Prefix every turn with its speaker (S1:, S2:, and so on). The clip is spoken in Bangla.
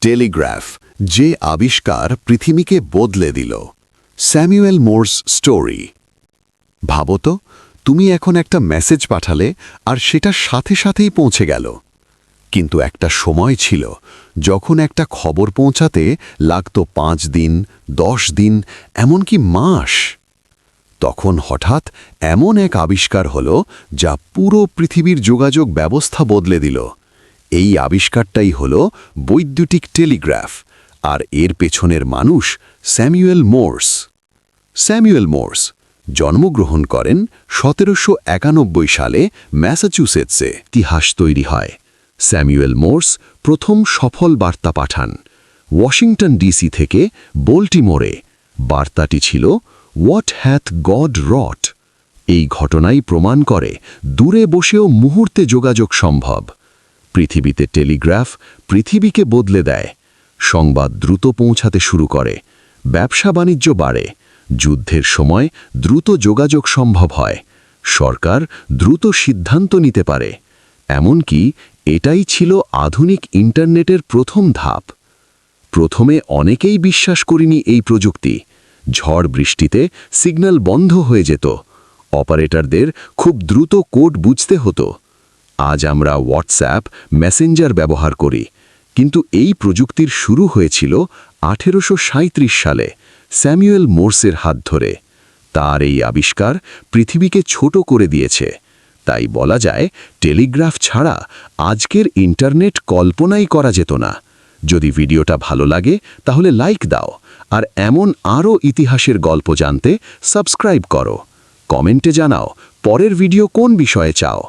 S1: টেলিগ্রাফ, যে আবিষ্কার পৃথিবীকে বদলে দিল। Samuel Morse story. ভাবো তো, তুমি এখন একটা মেসেজ পাঠালে আর সেটা সাথে সাথেই পৌঁছে গেল। কিন্তু একটা সময় ছিল যখন একটা খবর পৌঁছাতে লাগত 5 দিন, 10 দিন, এমনকি মাস। তখন হঠাৎ এমন এক আবিষ্কার হলো যা পুরো পৃথিবীর যোগাযোগ ব্যবস্থা বদলে দিল। এই আবিষ্কারটাই হলো বৈদ্যুতিক টেলিগ্রাফ, আর এর পেছনের মানুষ স্যামুয়েল মোর্স। স্যামুয়েল মোর্স জন্মগ্রহণ করেন 1791 সালে ম্যাসাচুসেটসে। ইতিহাস তৈরি হয়। স্যামুয়েল মোর্স প্রথম সফল বার্তা পাঠান ওয়াশিংটন ডিসি থেকে বোল্টিমোরে। বার্তাটি ছিল, হোয়াট হ্যাথ গড রট। এই ঘটনাই প্রমাণ করে দূরে বসেও মুহূর্তে যোগাযোগ সম্ভব। পৃথিবীতে টেলিগ্রাফ পৃথিবীকে বদলে দেয়। সংবাদ দ্রুত পৌঁছাতে শুরু করে, ব্যবসা বাণিজ্য বাড়ে, যুদ্ধের সময় দ্রুত যোগাযোগ সম্ভব হয়, সরকার দ্রুত সিদ্ধান্ত নিতে পারে। এমনকি এটাই ছিল আধুনিক ইন্টারনেটের প্রথম ধাপ। প্রথমে অনেকেই বিশ্বাস করেনি এই প্রযুক্তি। ঝড় বৃষ্টিতে সিগন্যাল বন্ধ হয়ে যেত, অপারেটরদের খুব দ্রুত কোড বুঝতে হতো। আজ আমরা হোয়াটসঅ্যাপ, মেসেঞ্জার ব্যবহার করি, কিন্তু এই প্রযুক্তির শুরু হয়েছিল 1837 সালে স্যামুয়েল মোর্সের হাত ধরে। তার এই আবিষ্কার পৃথিবীকে ছোট করে দিয়েছে। তাই বলা যায়, টেলিগ্রাফ ছাড়া আজকের ইন্টারনেট কল্পনাই করা যেত না। যদি ভিডিওটা ভালো লাগে তাহলে লাইক দাও, আর এমন আরও ইতিহাসের গল্প জানতে সাবস্ক্রাইব করো। কমেন্টে জানাও পরের ভিডিও কোন বিষয়ে চাও।